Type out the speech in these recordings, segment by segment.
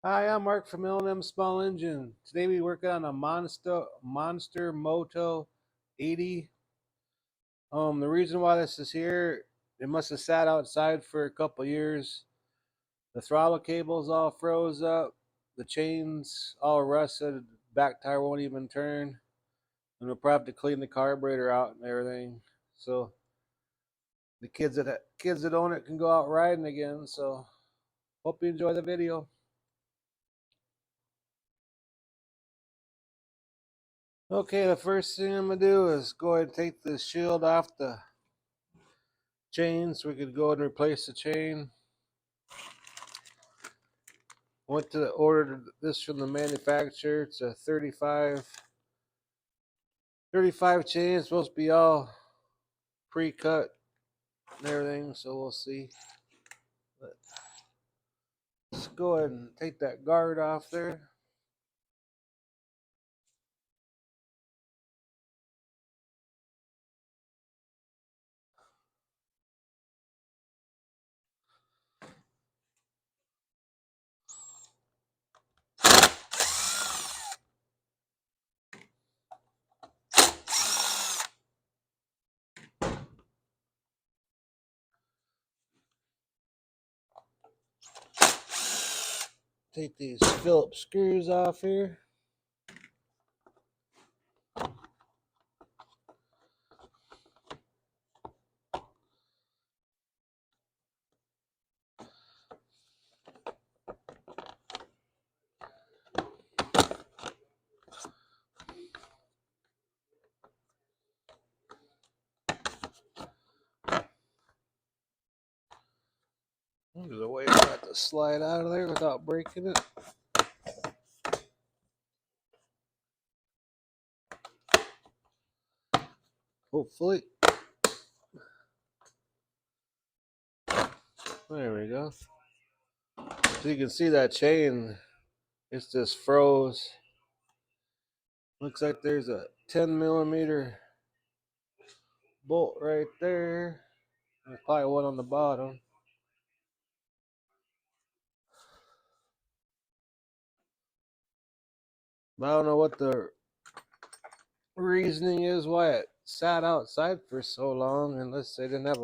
Hi, I'm Mark from L&M Small Engine. Today we working on a Monster Moto 80. The reason why this is here, it must have sat outside for a couple years. The throttle cable's all froze up, the chains all rusted, back tire won't even turn, and we'll probably have to clean the carburetor out and everything. So the kids that own it can go out riding again. So hope you enjoy the video. Okay, the first thing I'm gonna do is go ahead and take the shield off the chain so we could go ahead and replace the chain. Went to order this from the manufacturer. It's a 35 chain. It's supposed to be all pre-cut and everything, so we'll see. But let's go ahead and take that guard off there. Take these Phillips screws off here. There's a way for that to slide out of there without breaking it. Hopefully. There we go. So you can see that chain, it's just froze. Looks like there's a 10mm bolt right there. There's probably one on the bottom. But I don't know what the reasoning is why it sat outside for so long, unless they didn't have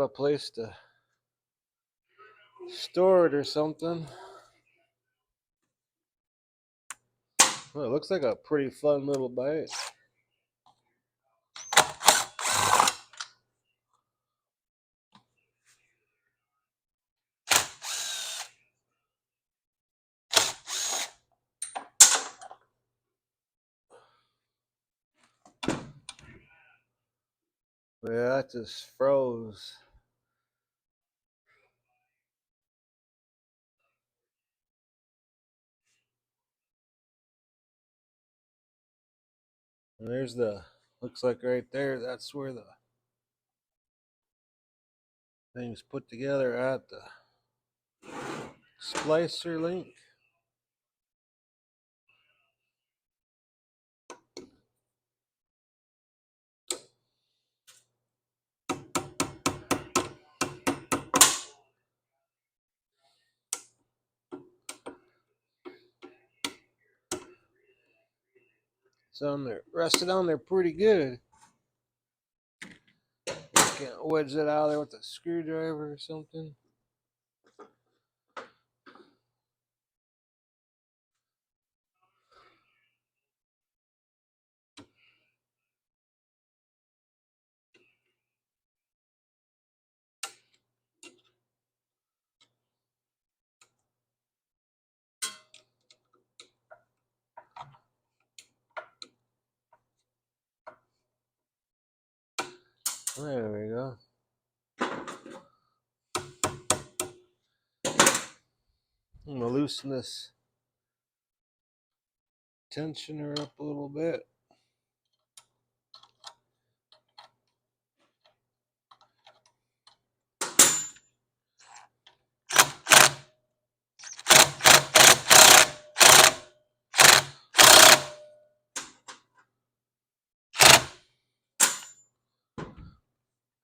a place to store it or something. Well, it looks like a pretty fun little bike. But yeah, that just froze. And there's looks like right there, that's where the thing's put together at the splicer link. It's on there, rested on there pretty good. Can't wedge it out of there with a screwdriver or something. There we go. I'm gonna loosen this tensioner up a little bit.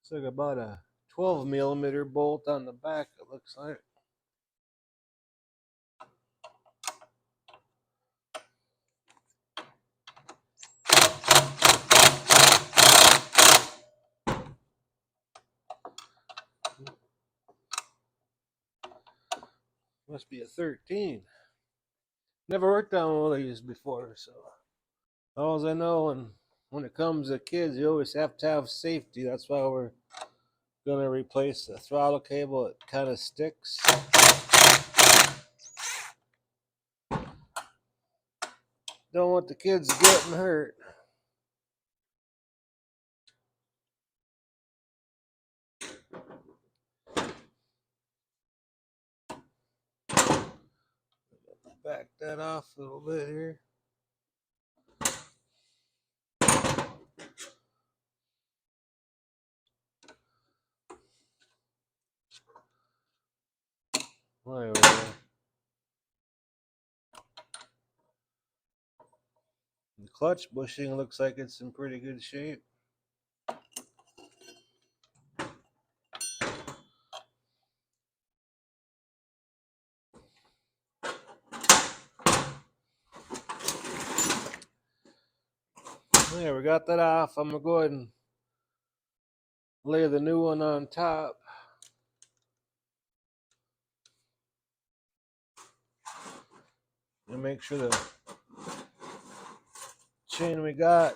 It's like about a 12mm bolt on the back, it looks like. Must be a 13. Never worked on one of these before, so all I know, and when it comes to kids, you always have to have safety. That's why we're gonna replace the throttle cable. It kind of sticks. Don't want the kids getting hurt. Back that off a little bit here. There we go. The clutch bushing looks like it's in pretty good shape. There, we got that off. I'm gonna go ahead and lay the new one on top. And make sure the chain we got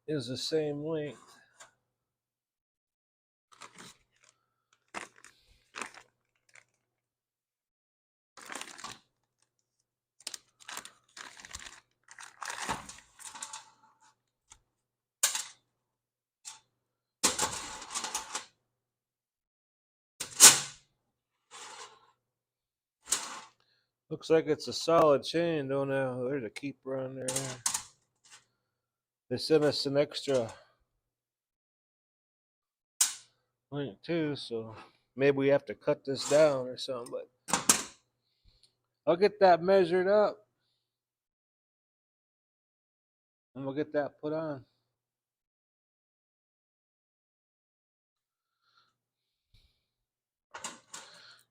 is the same length. Looks like it's a solid chain, don't know. There's a keeper on there. They sent us an extra link too, so maybe we have to cut this down or something, but I'll get that measured up and we'll get that put on.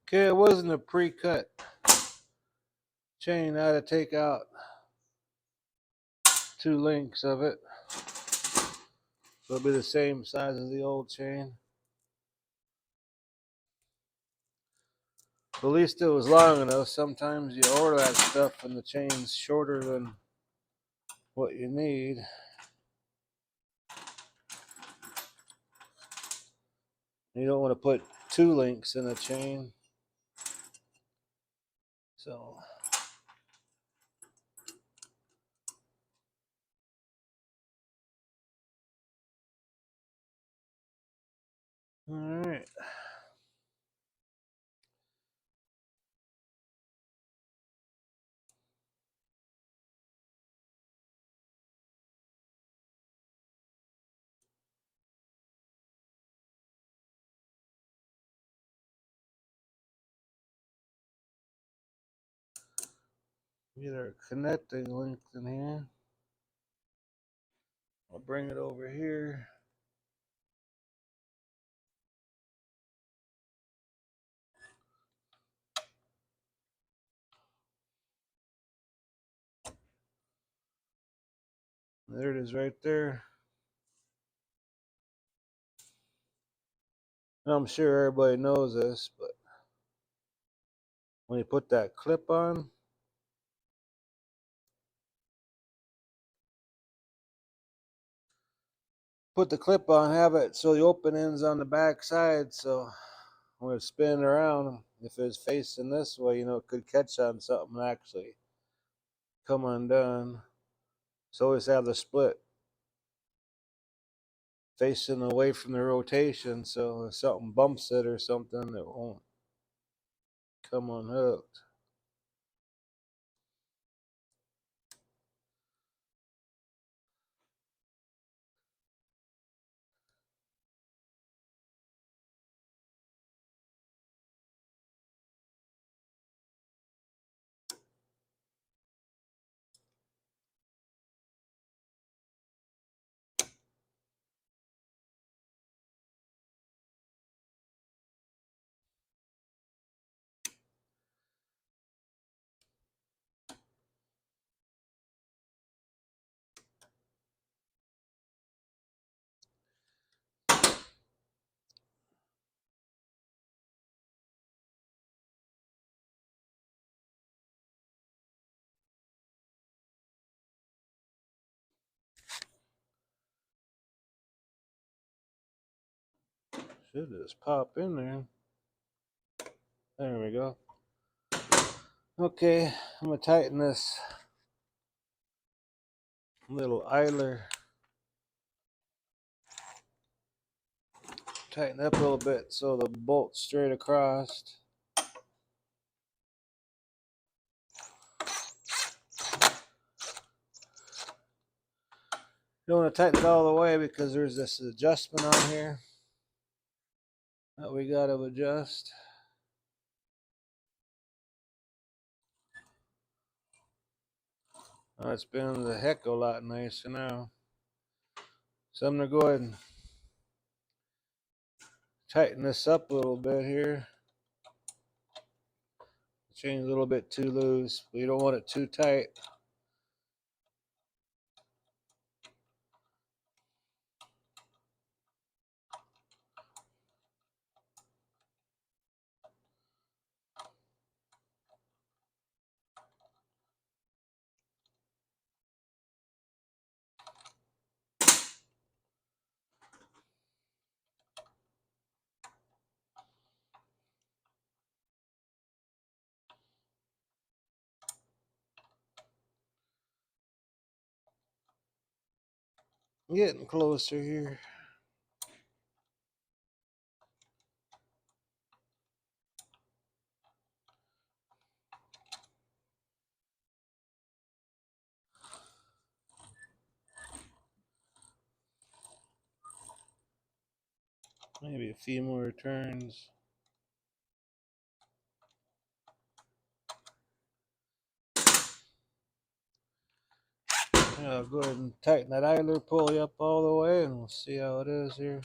Okay, it wasn't a pre-cut chain. I had to take out 2 links of it. So it'll be the same size as the old chain. At least it was long enough. Sometimes you order that stuff and the chain's shorter than what you need. You don't want to put 2 links in a chain. So all right. Get our connecting link in here. I'll bring it over here. There it is right there. I'm sure everybody knows this, but when you put that clip on, put the clip on, have it so the open end's on the back side, so when it's spinning around, if it's facing this way, it could catch on something and actually come undone. So always have the split facing away from the rotation, so if something bumps it or something, it won't come unhooked. Should just pop in there. There we go. Okay, I'm gonna tighten this little idler. Tighten up a little bit so the bolt's straight across. You don't want to tighten it all the way because there's this adjustment on here that we got to adjust. Oh, it's been the heck of a lot nicer now. So I'm going to go ahead and tighten this up a little bit here. Chain's a little bit too loose, but you don't want it too tight. I'm getting closer here. Maybe a few more turns. I'll go ahead and tighten that idler pulley up all the way and we'll see how it is here.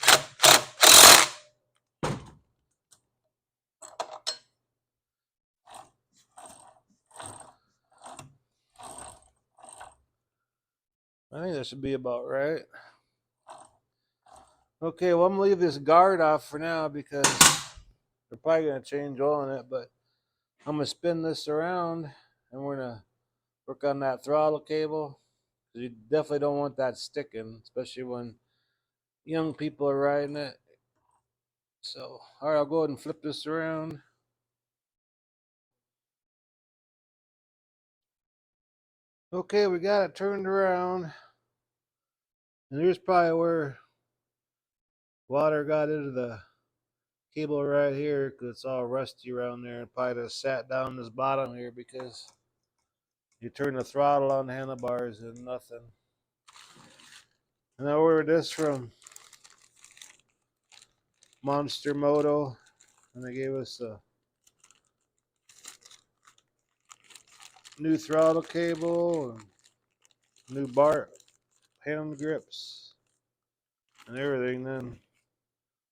I think that should be about right. Okay, well, I'm going to leave this guard off for now because they're probably going to change oil in it, but I'm going to spin this around and we're going to work on that throttle cable. You definitely don't want that sticking, especially when young people are riding it. So, all right, I'll go ahead and flip this around. Okay, we got it turned around. And here's probably where water got into the cable right here because it's all rusty around there and probably just sat down this bottom here because you turn the throttle on the handlebars and nothing. And I ordered this from Moto, and they gave us a new throttle cable and new bar hand grips and everything. Then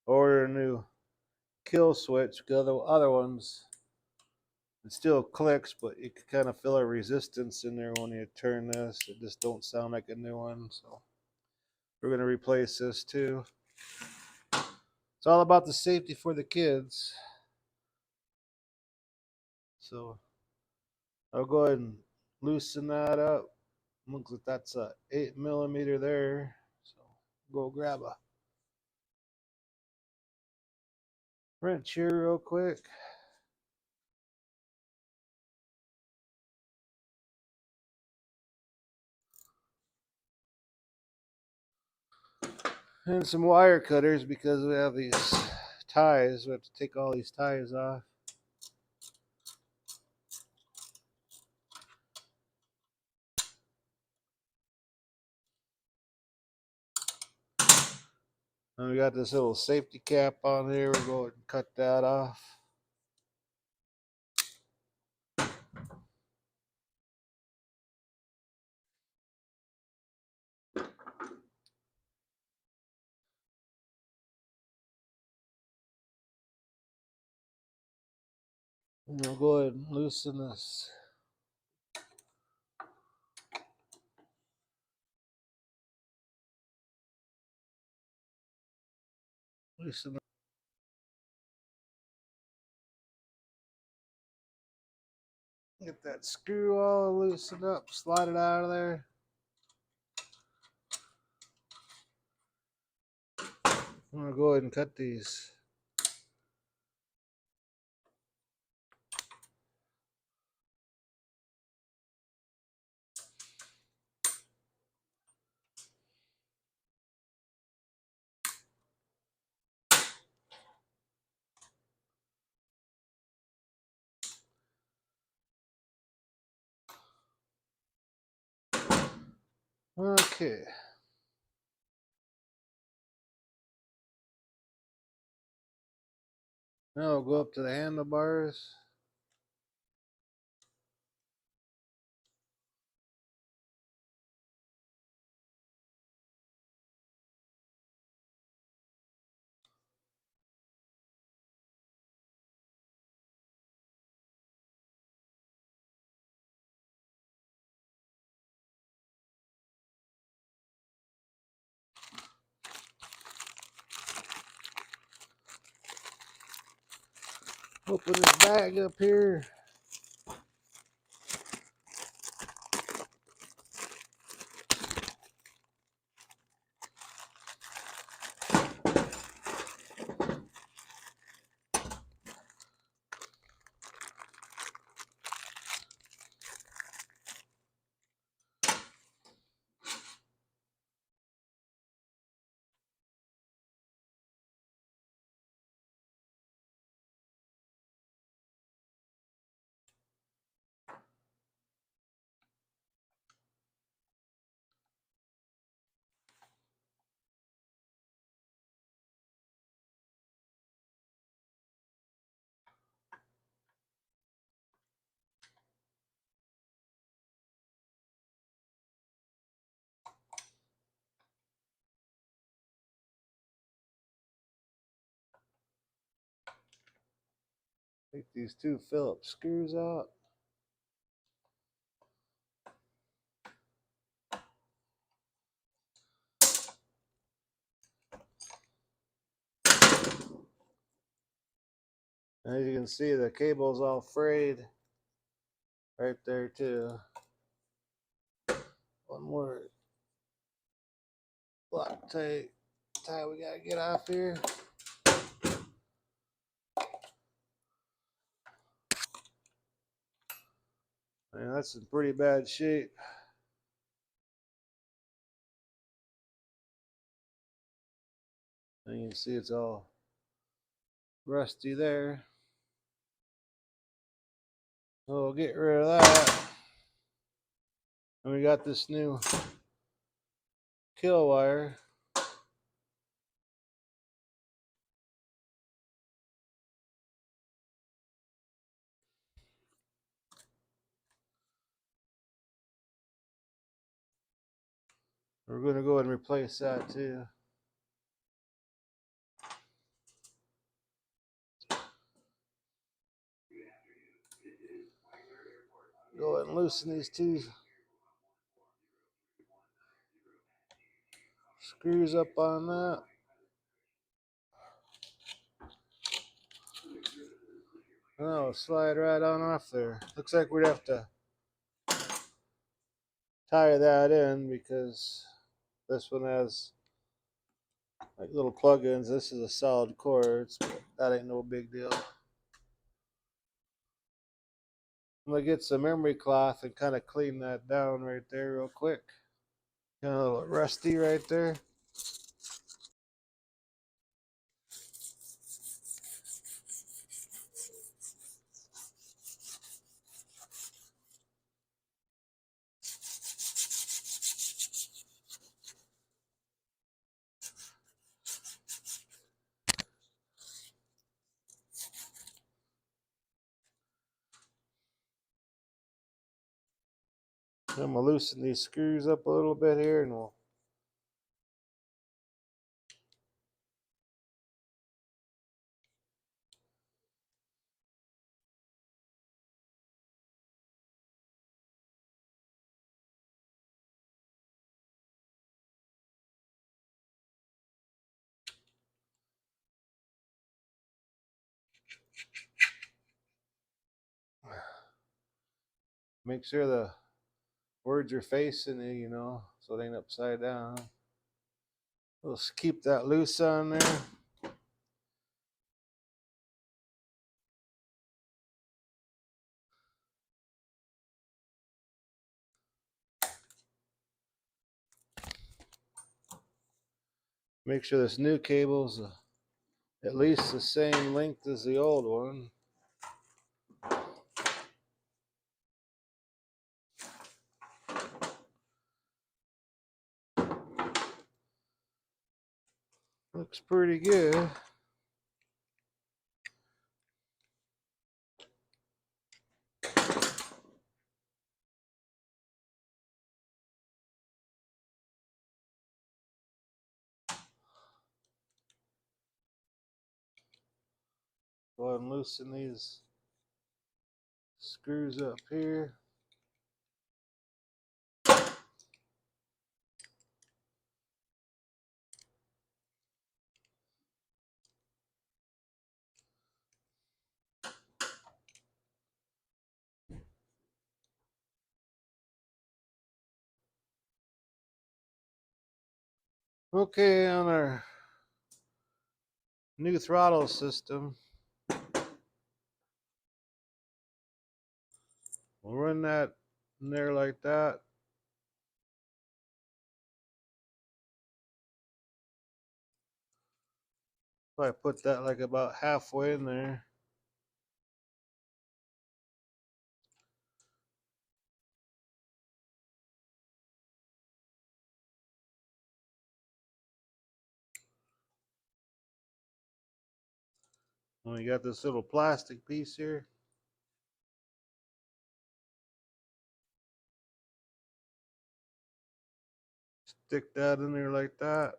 ordered a new kill switch because the other ones it still clicks, but you can kind of feel a resistance in there when you turn this. It just don't sound like a new one. So we're gonna replace this too. It's all about the safety for the kids. So I'll go ahead and loosen that up. Looks like that's a 8mm there. So go grab a wrench here real quick. And some wire cutters because we have these ties. We have to take all these ties off. And we got this little safety cap on here. We're going to cut that off. And we'll go ahead and loosen this. Loosen. Get that screw all loosened up. Slide it out of there. I'm going to go ahead and cut these Okay. Now we'll go up to the handlebars. Open this bag up here. Take these two Phillips screws out. As you can see, the cable's all frayed right there too. One more block tie we gotta get off here. Man, that's in pretty bad shape. And you can see it's all rusty there. So we'll get rid of that. And we got this new kill wire. We're going to go and replace that too. Go ahead and loosen these two screws up on that. Oh, slide right on off there. Looks like we'd have to tie that in because this one has like little plug-ins. This is a solid cord, but that ain't no big deal. I'm gonna get some memory cloth and kind of clean that down right there real quick. Kind of a little rusty right there. I'm gonna loosen these screws up a little bit here, and we'll make sure the words are facing it, you know, so it ain't upside down. We'll just keep that loose on there. Make sure this new cable's at least the same length as the old one. Looks pretty good. Go ahead and loosen these screws up here. Okay, on our new throttle system, we'll run that in there like that. Probably put that like about halfway in there. And we got this little plastic piece here. Stick that in there like that.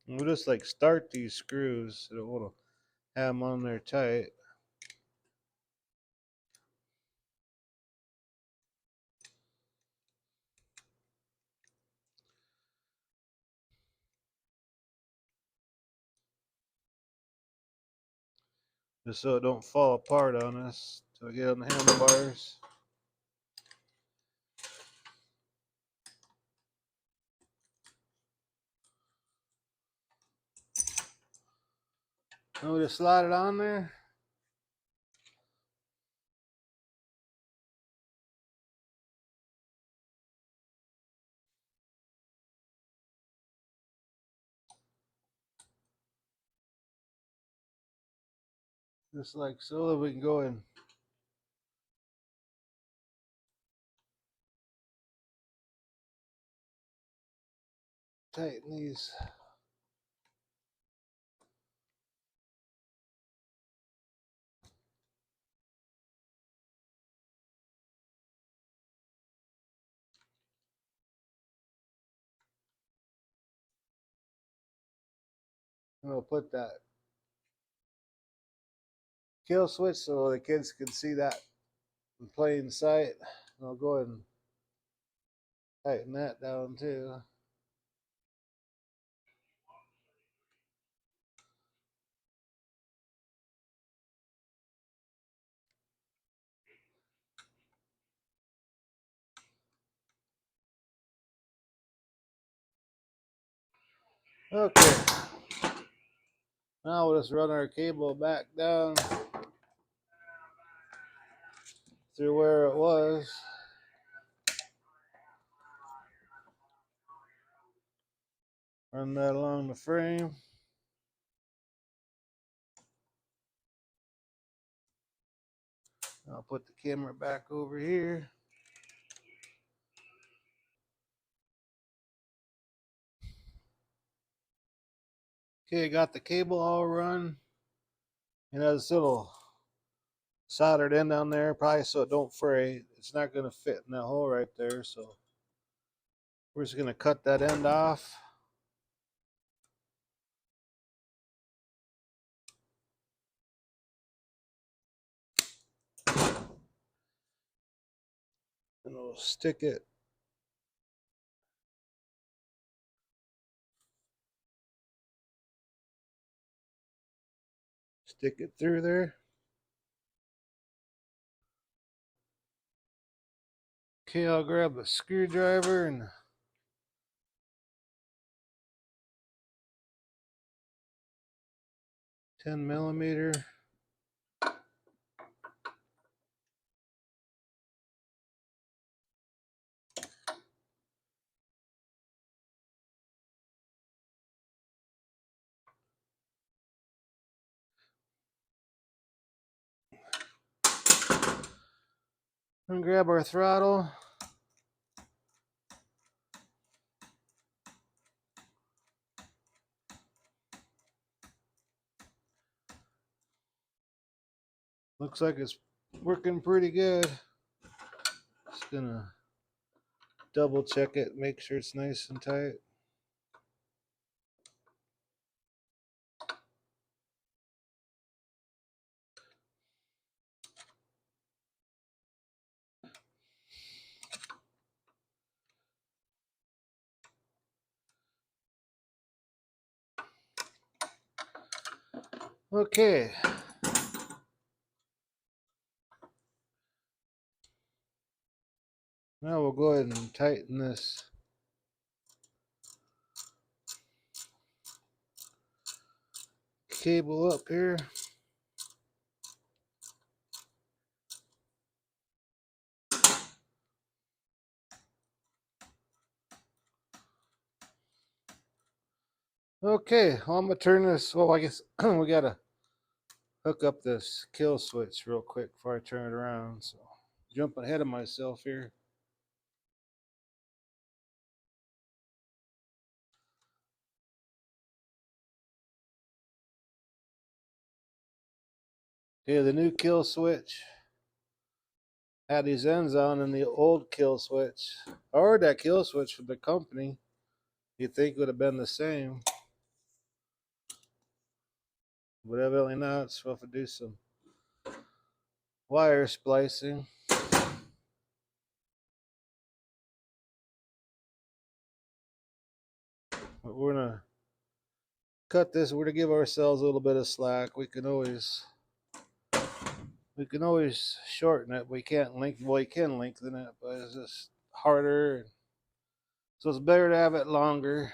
And we'll just like start these screws so that we'll have them on there tight. Just so it don't fall apart on us till we get on the handlebars. And we'll just slide it on there. Just like so, that we can go and tighten these. And we'll put that kill switch so the kids can see that in plain sight. And I'll go ahead and tighten that down too. Okay. Now we'll just run our cable back down through where it was. Run that along the frame. I'll put the camera back over here. Okay, got the cable all run. And has this little soldered end down there, probably so it don't fray. It's not going to fit in that hole right there, so we're just going to cut that end off. And we'll stick it through there. Okay, I'll grab a screwdriver and 10 millimeter. And grab our throttle. Looks like it's working pretty good. Just gonna double check it, make sure it's nice and tight. Okay. Now we'll go ahead and tighten this cable up here. Okay, well, I'm gonna turn this. Well, I guess we gotta hook up this kill switch real quick before I turn it around. So, jumping ahead of myself here. Okay, the new kill switch had these ends on, and the old kill switch, or that kill switch from the company, you'd think would have been the same, but evidently not. It's supposed to do some wire splicing. But we're gonna cut this. We're gonna give ourselves a little bit of slack. We can always shorten it. We can't lengthen. Well, you can lengthen it, but it's just harder. So it's better to have it longer.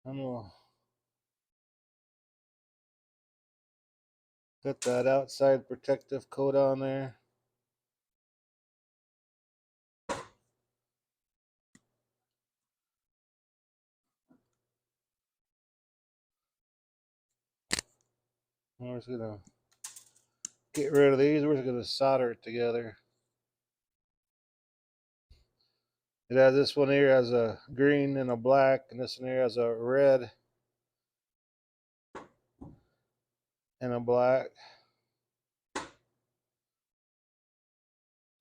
And we'll put that outside protective coat on there. And we're just gonna get rid of these. We're just gonna solder it together. It has this one here has a green and a black, and this one here has a red and a black. So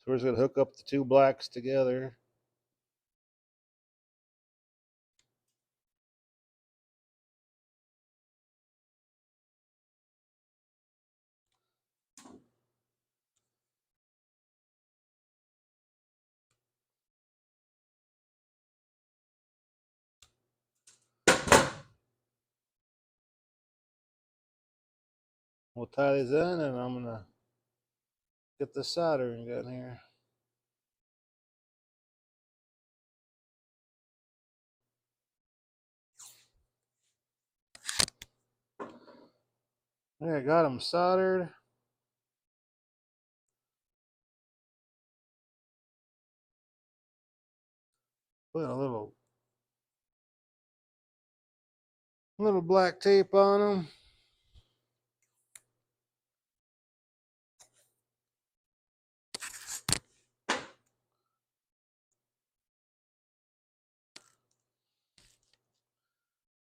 we're just gonna hook up the two blacks together. We'll tie these in, and I'm gonna get the soldering gun here. There, I got them soldered. Put a little black tape on them.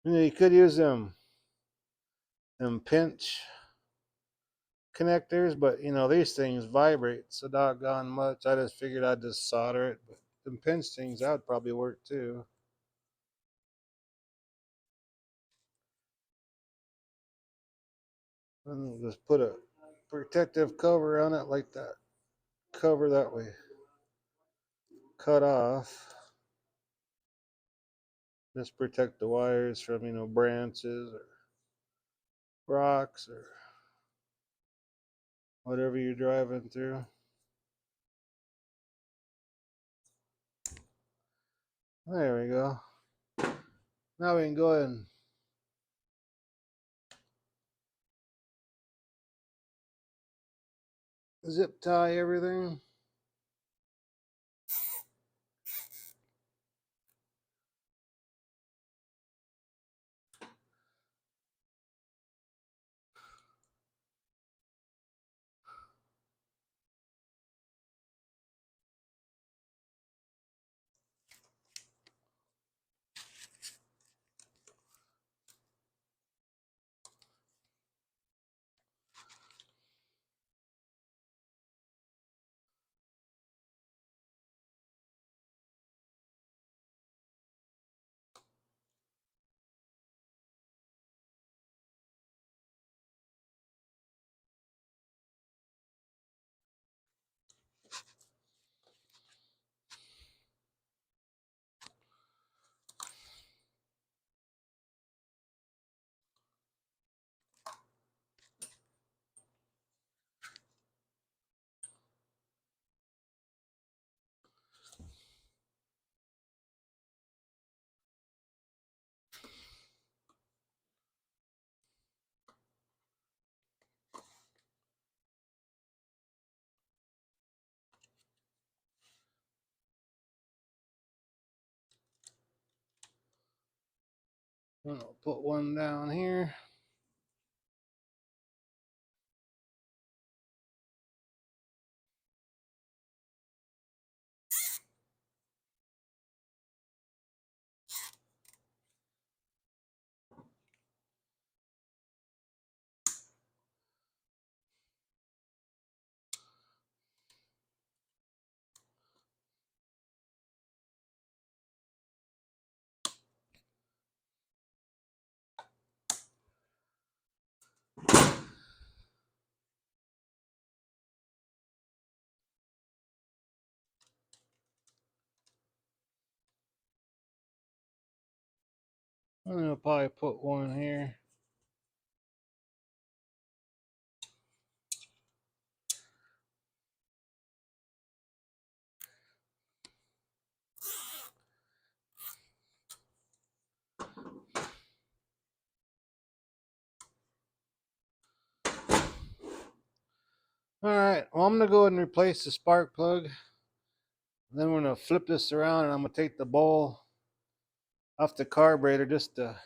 You could use them pinch connectors, but these things vibrate so doggone much. I just figured I'd just solder it, but them pinch things, that would probably work too. And just put a protective cover on it, like that cover that we cut off. Just protect the wires from branches or rocks or whatever you're driving through. There we go. Now we can go ahead and zip tie everything. I'll put one down here. I'm gonna probably put one here. Alright, well, I'm gonna go ahead and replace the spark plug. Then we're gonna flip this around and I'm gonna take the bowl off the carburetor just to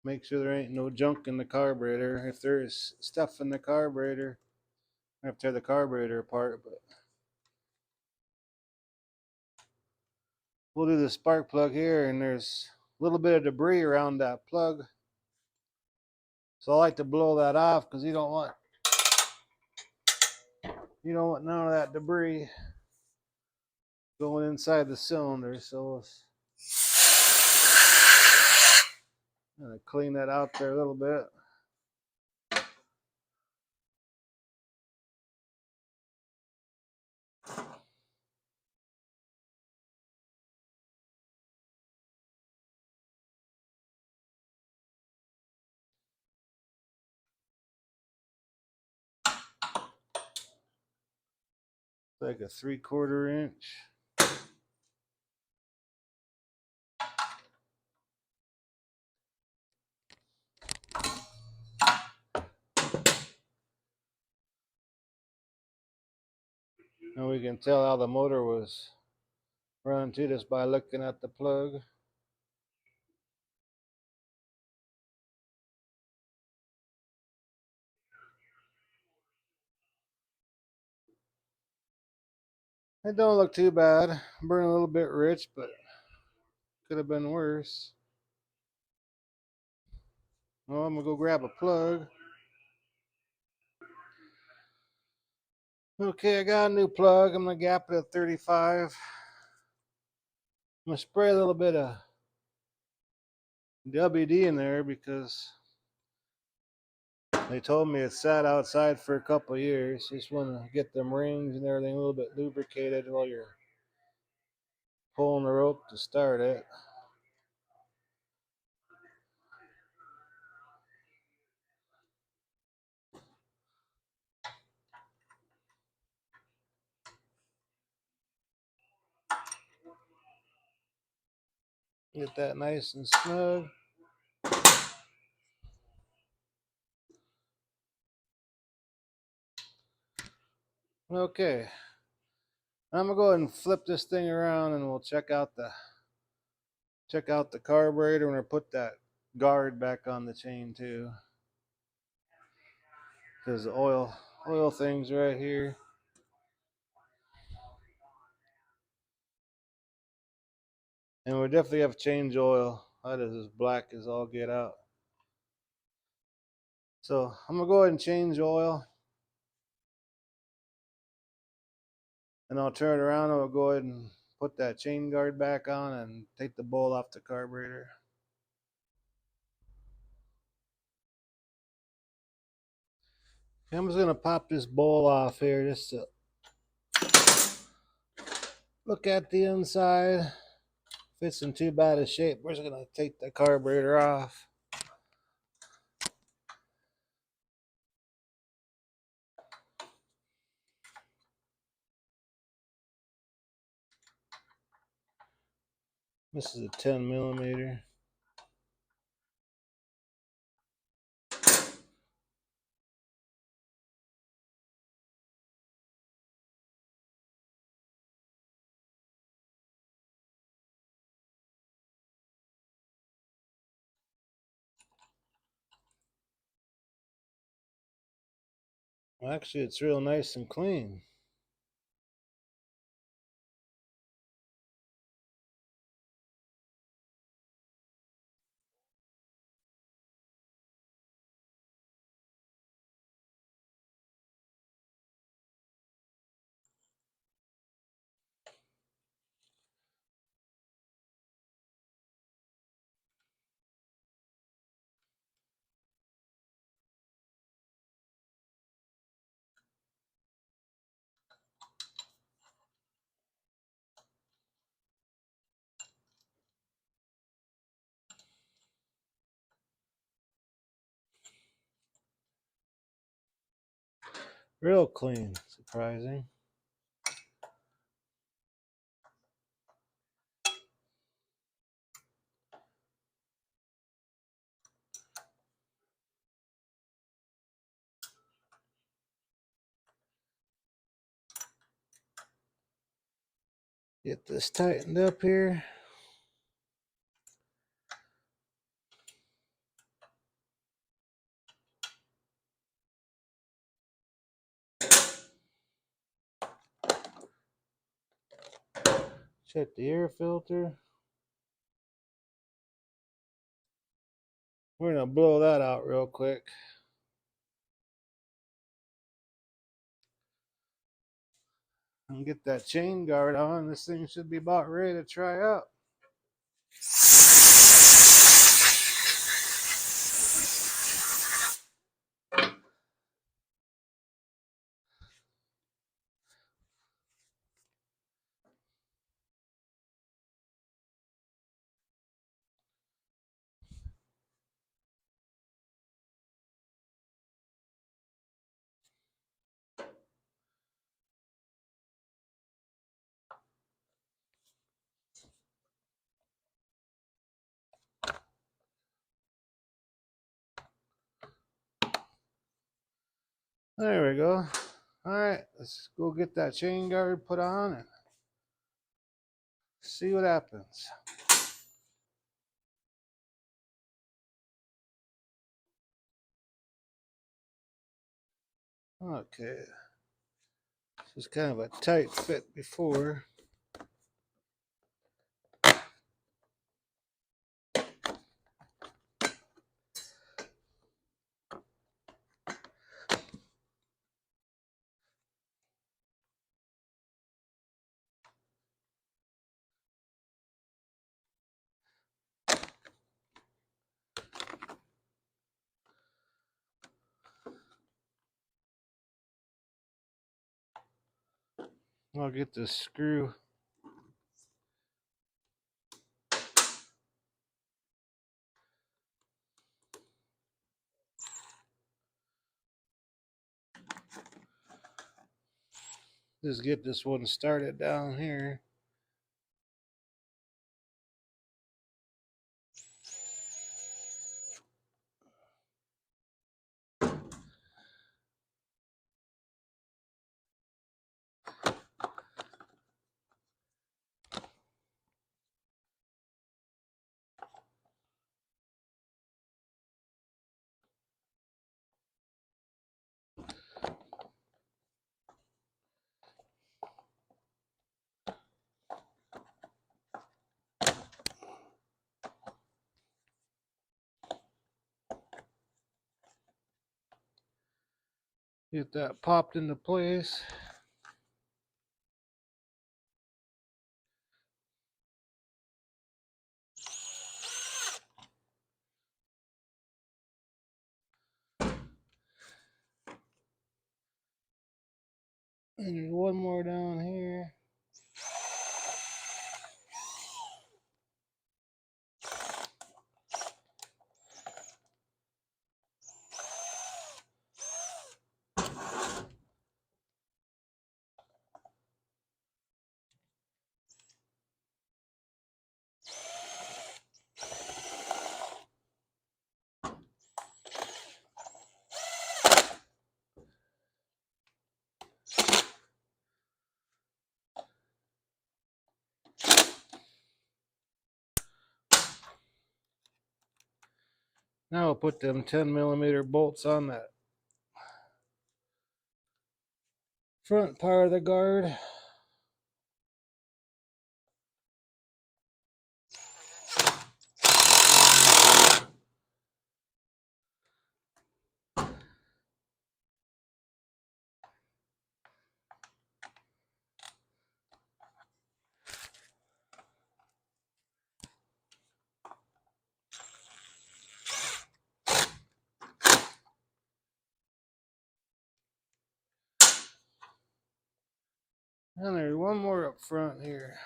make sure there ain't no junk in the carburetor. If there is stuff in the carburetor, I have to tear the carburetor apart, but we'll do the spark plug here, and there's a little bit of debris around that plug. So I like to blow that off because you don't want none of that debris going inside the cylinder. So I'm gonna clean that out there a little bit. Like a 3/4 inch. And we can tell how the motor was run too just by looking at the plug. It don't look too bad. Burn a little bit rich, but could have been worse. Well, I'm gonna go grab a plug. Okay, I got a new plug. I'm gonna gap it at 35. I'm gonna spray a little bit of WD in there because they told me it sat outside for a couple of years. Just want to get them rings and everything a little bit lubricated while you're pulling the rope to start it. Get that nice and snug. Okay, I'm gonna go ahead and flip this thing around, and we'll check out the carburetor, and we'll put that guard back on the chain too, because the oil thing's right here. And we definitely have to change oil. That is as black as all get out. So I'm gonna go ahead and change oil, and I'll turn it around, and we'll go ahead and put that chain guard back on and take the bowl off the carburetor. I'm just gonna pop this bowl off here just to look at the inside. If it's in too bad a shape, we're just gonna take the carburetor off. This is a 10 millimeter. Well, actually, it's real nice and clean. Real clean. Surprising. Get this tightened up here. Check the air filter. We're gonna blow that out real quick. And get that chain guard on. This thing should be about ready to try out. There we go. All right, let's go get that chain guard put on and see what happens. Okay, this is kind of a tight fit before. I'll get this screw. Just get this one started down here. Get that popped into place. And there's one more down here. Now we'll put them 10mm bolts on that front part of the guard. And there's one more up front here.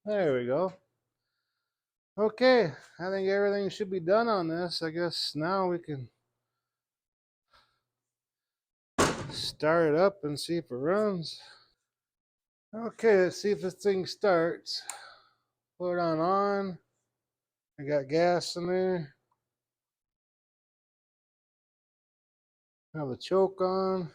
There we go. Okay, I think everything should be done on this. I guess now we can start it up and see if it runs. Okay, let's see if this thing starts. Put it on. I got gas in there. Have the choke on.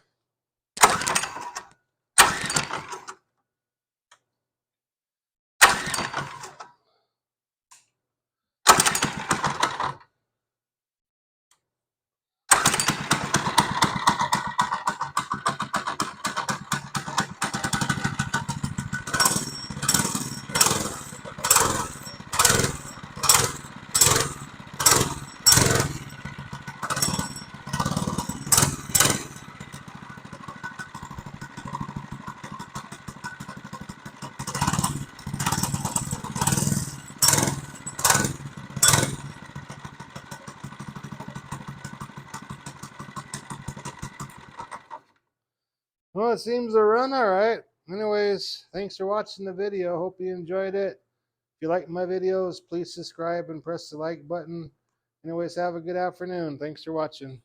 Well, it seems to run all right. Anyways, thanks for watching the video. Hope you enjoyed it. If you like my videos, please subscribe and press the like button. Anyways, have a good afternoon. Thanks for watching.